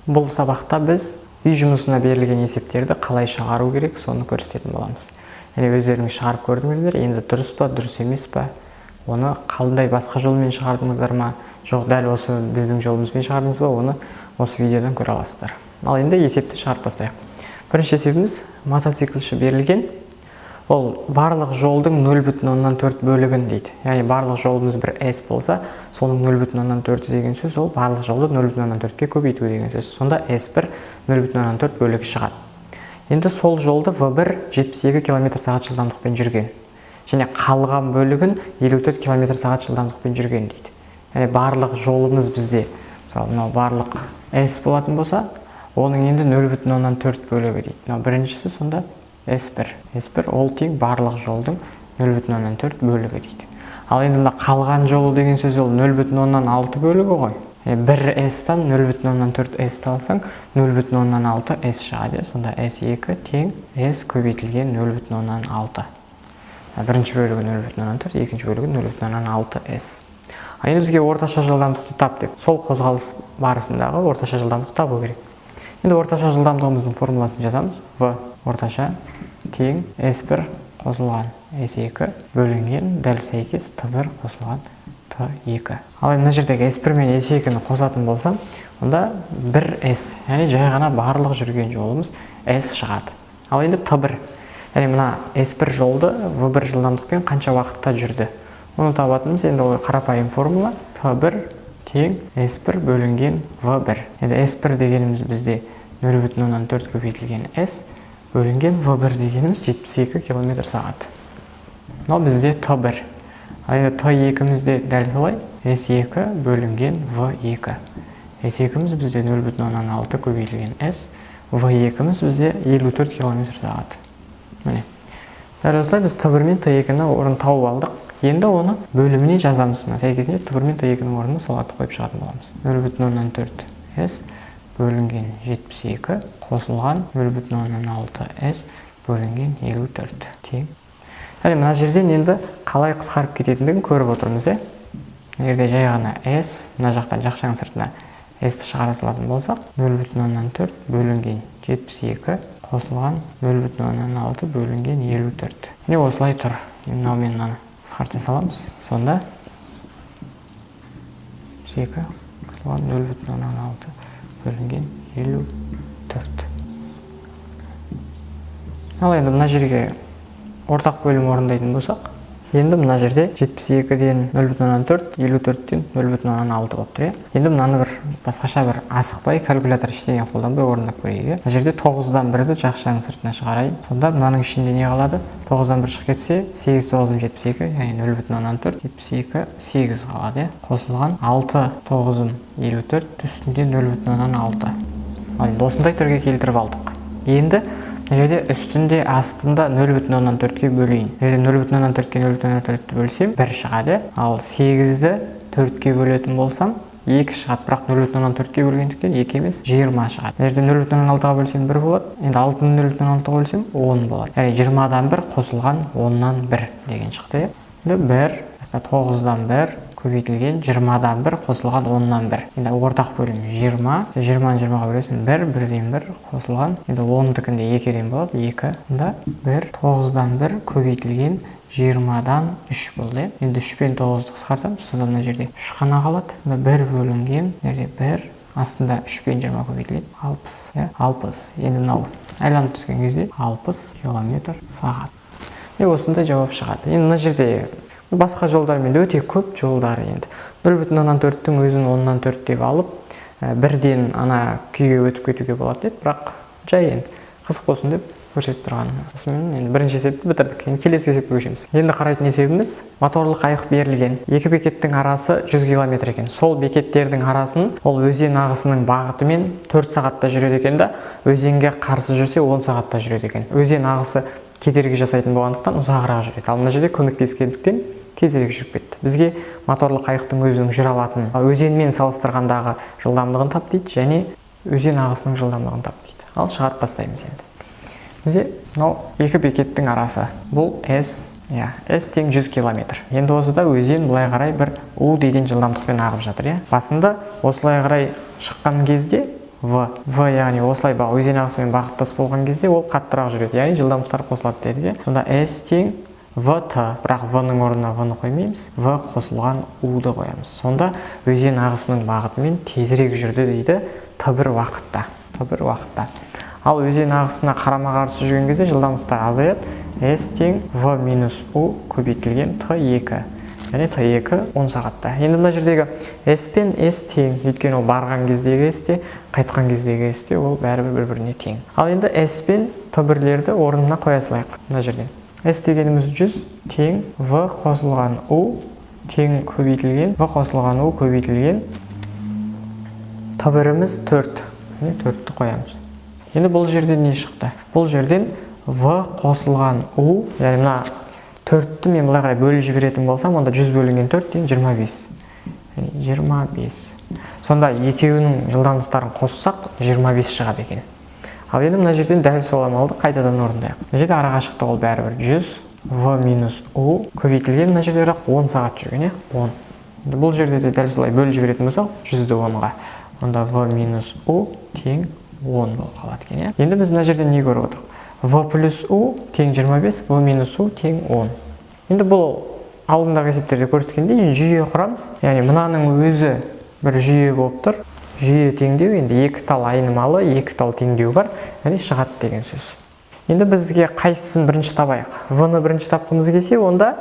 Бұл сабақта біз үй жұмысына берілген есептерді қалай шығару керек, соны көрсететін боламыз. Өздеріңіз шығарып көрдіңіздер, енді дұрыс па, дұрыс емес па, оны қандай басқа жолмен шығардыңыздар ма, жоқ дәл осы біздің жолымызбен шығардыңыз ба, оны осы видеодан көре аласыздар. Ал енді есепті шығарып бастайық. Бірінші есебіміз мотоциклші берілген. Ол барлық жолдың 0,4 бөлігін дейді. Яғни барлық жолымыз бір S болса, соның 0,4 деген сөз, ол барлық жолды 0,4-ке көбейту деген сөз. Сонда S1 0,4 бөлігі шығады. Енді сол жолды V1 72 км/сағат жылдамдықпен жүрген. Және қалған бөлігін 54 км/сағат жылдамдықпен жүрген дейді. Яғни барлық жолымыз бізде, мысалы, мынау барлық S болатын болса, оның енді 0,4 бөлігі дейді. Мынау біріншісі, сонда S1 ол тең барлық жолдың 0,4 бөлігі дейді. Ал енді мына қалған жолы деген сөз ол 0,6 бөлігі ғой. Бір S-тан 0,4 S-ті алсаң 0,6 S шығады. Сонда S2 тең S көбейтілген 0,6. Бірінші бөлігі 0,4, екінші бөлігі 0,6 S. Енді бізге орташа жылдамдықты тап деп, сол қозғалыс барысындағы орташа жылдамдықты табу керек. Енді орташа жылдамдығымыздың формуласын жазамыз. V орташа тең S1 қосылған S2 бөлінген дәл сәйкес T1 қосылған T2. Ал мына жердегі S1 мен S2-ні қосатын болсам, онда бір S, яғни жай ғана барлық жүрген жолымыз S шығады. Ал енді T1, яғни мына S1 жолды V1 жылдамдықпен қанша уақытта жүрді. Оны табатынымыз енді ол қарапайым формула T1 тең S1 бөлінген V1. Енді S1 дегеніміз бізде 0,4 көбейтілген S бөлінген V1 дегеніміз 72 км/сағат. Мынау бізде T1. Ал енді T2-мізде дәл солай S2 бөлінген V2. S2-міз бізде 0,6 көбейтілген S, V2-міз бізде 54 км/сағат. Міне. Дәл осылай біз T1 мен T2-ні орын тауып алдық. Енді оны бөліміне жазамыз. Сәйкесінше T1 мен T2-ның орнына сол атты қойып шығатын боламыз. 0,4 S бөлінген 72 қосылған 0,6 S бөлінген 54 тең. Мына жерден енді қалай қысқарып кететіндігін көріп отырмыз. Егерде жай ғана S, мына жақтан жақшаның сыртына S-ті шығара салатын болсақ, 0,4 бөлінген 72 қосылған 0,6 бөлінген 54. Міне осылай тұр. Мынаумен мынаны қысқарта саламыз. Сонда 72 қосылған 0,6 бөлінген 54. Ал енді мына жерге ортақ бөлім орындайтын болсақ, енді мына жерде 72-ден 0,4, 54-ден 0,6 болып тұр. Енді мынаны бір басқаша бір асықпай, калькулятор ештеңе қолданбай орындап көрейік. Мына жерде 9-дан 1-ді жақшаның сыртына шығарайын. Сонда мынаның ішінде не қалады? 9-дан 1 шығып кетсе, 8 9 72, яғни 0,4, 72, 8 қалады. Қосылған 6 9 54, үстінде 0,6. Ал осындай түрге келтіріп алдық. Енді мына жерде үстінде астында 0,4-ке бөлейін. 0,4-ке 0,4-ті бөлсем 1 шығады. Ал 8-ді 4-ке бөлетін болсам 2 шығады. Бірақ 0,4-ке бөлгендіктен 2 емес 20 шығады. Мына жерде 0,6-ға бөлсем 1 болады. Енді 6-ны 0,6-ға бөлсем 10 болады. Яғни 20-дан 1 қосылған 10-нан 1 деген шықты. Енді 1, 9-дан 1 көбейтілген 20-дан 1 қосылған 10-нан 1. Енді ортақ бөлім 20. 20-ны 20-ға бөлесін 1, 1-ден 1 қосылған. Енді 10-дікінде 2-ден болады 2. Енді 1, 9-дан 1 көбейтілген 20-дан 3 болды. Енді 3 пен 9-ды қысқартамыз. Сонда мына жерде 3 қана қалады. Енді 1 бөлінген, жерде 1, астында 3 пен 20 көбейтілген 60. 60. Енді мынау айланып түскен кезде 60 км/сағат. Осындай жауап шығады. Енді мына жерде басқа жолдармен өте көп жолдары енді. 0,4-тің өзін 10-нан 4 деп алып, бірден ана күйге өтіп кетуге болады деп, бірақ жай енді қызық болсын деп көрсетіп тұрғаным. Осымен енді бірінші есепті бітірдік. Енді келесі есепке көшеміз. Енді қарайтын есебіміз моторлы қайық берілген. Екі бекеттің арасы 100 км екен. Сол бекеттердің арасын ол өзен ағысының бағытымен 4 сағатта жүреді екен да, өзенге қарсы жүрсе 10 сағатта жүреді екен. Өзен ағысы кедергі жасайтын болғандықтан ұзағырақ жүреді. Ал мына жерде көмектескендіктен тезірек жүріп кетті. Бізге моторлы қайықтың өзінің жүре алатын өзенмен салыстырғандағы жылдамдығын тап дейді, және өзен ағысының жылдамдығын тап дейді. Ал шығарып бастаймыз енді. Бізде мынау екі бекеттің арасы. Бұл S, S тең 100 км. Енді осыда өзен былай қарай бір U деген жылдамдықпен ағып жатыр. Басында осылай қарай шыққан кезде v. v яғни осылай өзен ағысымен бағыттас болған кезде ол қаттырақ жүреді, яғни жылдамдықтар қосылады деді. Сонда s тең vt, бірақ v-ның орнына v-ны қоймаймыз, v қосылған u-ды қоямыз. Сонда өзен ағысының бағытымен тезірек жүрді дейді t1 уақытта. Ал өзен ағысына қарама-қарсы жүрген кезде жылдамдықтар азаяды. s тең v минус u көбейтілген t2. Яғни t2 10 сағатта. Енді мына жердегі s пен s тең, өйткені ол барған кездегі s те, қайтқан кездегі s те, ол бәрібір бір-біріне тең. Ал енді s пен t1-лерді орнына қоя салайық мына жерден. S дегеніміз 100 тең v қосылған u тең көбейтілген v қосылған u көбейтілген t1-іміз 4. 4-ті қоямыз. Енді бұл жерден не шықты? Бұл жерден v қосылған u, яғни мына 4-ті мен былай қарай бөліп жіберетін болсам, онда 100 бөлінген 4 тең 25. 25. Сонда екеуінің жылдамдықтарын қоссақ 25 шығады екен. Ал енді мына жерден дәл сол амалды қайтадан орындайық. Мына жерде арақашықтық ол бәрібір 100 v минус u көбейтілген, мына жерде бірақ 10 сағат жүрген, 10. Енді бұл жерде де дәл солай бөліп жіберетін болсақ 100-ді 10-ға. Онда v минус u тең 10 болып қалады екен. Енді біз мына жерден не көріп отырмыз? v плюс u тең 25, v минус u тең 10. Енді бұл алдындағы есептерде көрсеткендей жүйе құрамыз. Яғни мынаның өзі бір жүйе болып тұр. Жүйе теңдеу, енді екі тал айнымалы, екі тал теңдеу бар, яғни шығады деген сөз. Енді бізге қайсысын бірінші табайық? V-ны бірінші тапқымыз келсе, онда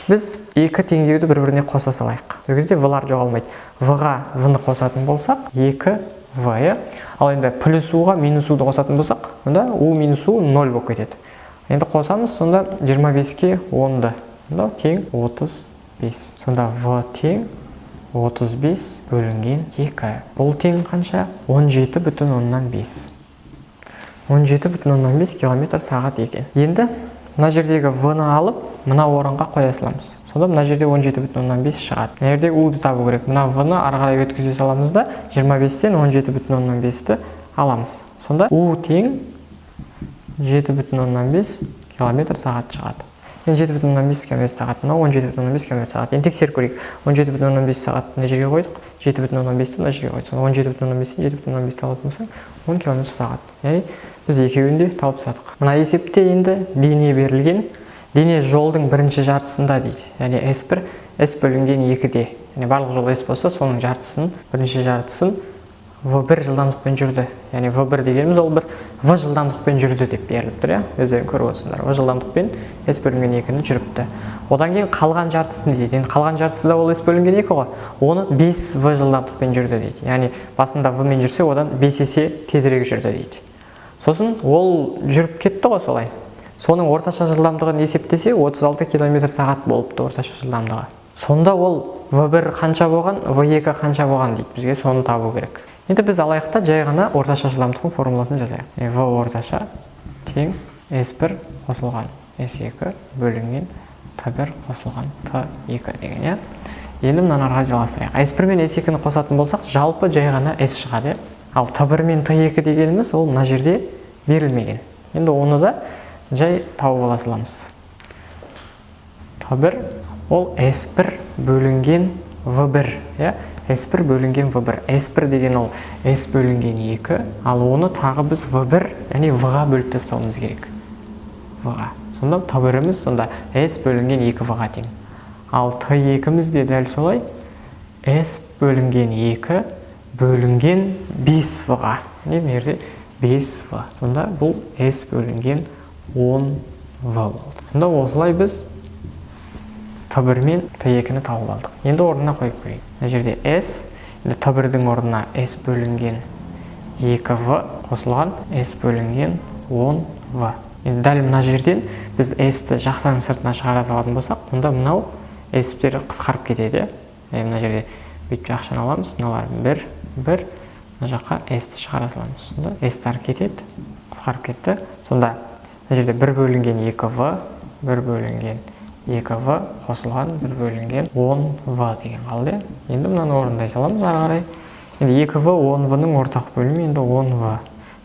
біз екі теңдеуді бір-біріне қоса салайық. Сол кезде v-лар жоғалмайды. V-ға v-ны қосатын болсақ, 2v. Ал енді плюс u-ға минус u-ды қосатын болсақ, онда u минус u 0 болып кетеді. Енді қосамыз, сонда 25-ке 10-ды. Онда тең 35. Сонда v тең 35 бөлінген 2. Бұл тең қанша? 17,5. 17,5 км сағат екен. Енді мына жердегі v-ны алып, мына орынға қоя саламыз. Сонда мына жерде 17,5 шығады. Мына жерде u-ды табу керек. Мына v-ны ары қарай өткізе саламыз да, 25-тен 17,5-ті аламыз. Сонда u тең 7,5 км сағат шығады. 7,5 км сағат, мына 17,5 км сағат. Енді тексеріп көрейік. 17,5 сағат мына жерге қойдық, 7,5-ті мына жерге қойдық. Сонда 17,5-тен 7,5-ті алатын болсаң, 10 км сағат. Яғни біз екеуін де тауып тастадық. Мына есепте енді дене берілген. Дене жолдың бірінші жартысында дейді. Яғни S1, S бөлінген 2-де. Яғни барлық жол S болса, соның жартысын, бірінші жартысын V1 жылдамдықпен жүрді. Яғни V1 дегеніміз ол бір V жылдамдықпен жүрді деп беріліп тұр, өздерің көріп отырсыңдар. V жылдамдықпен S бөлінген 2-ні жүріпті. Одан кейін қалған жартысын дейді. Енді қалған жартысы да ол S бөлінген 2 ғой. Оны 5 V жылдамдықпен жүрді дейді. Яғни басында V-мен жүрсе, одан 5 есе тезірек жүрді дейді. Сосын ол жүріп кетті ғой солай. Соның орташа жылдамдығын есептесе 36 км сағат болыпты орташа жылдамдығы. Сонда ол V1 қанша болған, V2 қанша болған дейді. Бізге соны табу керек. Енді біз алайықта жай ғана орташа жылдамдықтың формуласын жазайық. V орташа тең S1 қосылған S2 бөлінген T1 қосылған T2 деген. Енді мынаны арға жалғастырайық. S1 мен S2-ні қосатын болсақ, жалпы жай ғана S шығады. Ал T1 мен T2 дегеніміз ол мына жерде берілмеген. Енді оны да жай тауып ала саламыз. T1 ол S1 бөлінген V1, S1 бөлінген V1. S1 деген ол S бөлінген 2, ал оны тағы біз V1, яғни V-ға бөліп тастауымыз керек. V-ға. Сонда T1-іміз сонда S бөлінген 2 V-ға тең. Ал T2-іміз де дәл солай S бөлінген 2 бөлінген 5 V-ға. Мына жерде 5 V. Сонда бұл S бөлінген 10 V болды. Сонда осылай біз T1 мен T2-ні тауып алдық. Енді орнына қойып көрейік. Мына жерде S, енді T1-дің орнына S бөлінген 2V қосылған S бөлінген 10V. Енді дәл мына жерден біз S-ті жақсаның сыртына шығара салатын болсақ, онда мынау S-тері қысқарып кетеді. Мына жерде бүйтіп жақшаны аламыз. Мыналар 1, мына жаққа S-ті шығара саламыз. Сонда S-тар кетеді, қысқарып кетті. Сонда мына жерде 1 бөлінген 2V, 1 бөлінген 2V қосылған 1 бөлінген 10V деген қалды. Енді мынаны орындай саламыз ары қарай. Енді 2V 10V-ның ортақ бөлімі енді 10V.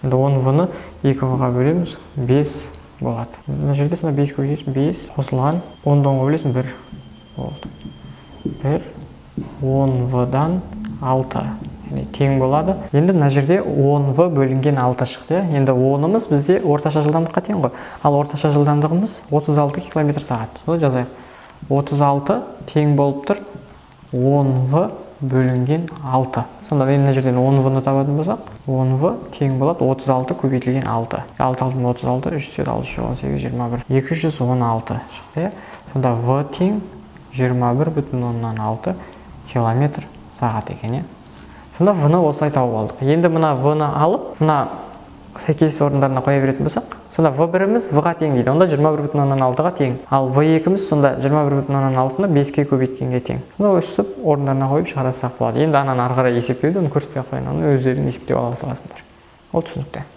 Енді 10V-ны 2V-ға бөлеміз, 5 болады. Мына жерде сонда 5 көбейтесің, 5 қосылған 10-дан бөлесің 1 болды. 1 10V-дан 6. тең болады. Енді мына жерде 10v бөлінген 6 шықты. Енді 10-ымыз бізде орташа жылдамдыққа тең ғой. Ал орташа жылдамдығымыз 36 км/сағат. Солай жазайық. 36 тең болып тұр 10v бөлінген 6. Сонда мен мына жерден 10v-ны табатын болсақ, 10v тең болады 36 көбейтілген 6. 6 алтын 36, 3 18, 21. 216 шықты. Сонда v тең 21,6 км/сағат екен. Сонда v-ны осылай тауып алдық. Енді мына v-ны алып, мына сәйкес орындарына қоя беретін болсақ, сонда v1-іміз v-ға тең дейді. Онда 21,6-ға тең. Ал v2-іміз сонда 21,6-ны 5-ке көбейткенге тең. Сонда өстіп орындарына қойып шығарсақ болады. Енді ананы ары қарай есептеуді оны көрсетпей ақ қояйын. Оны өздерің есептеп ала саласыңдар. Ол түсінікті.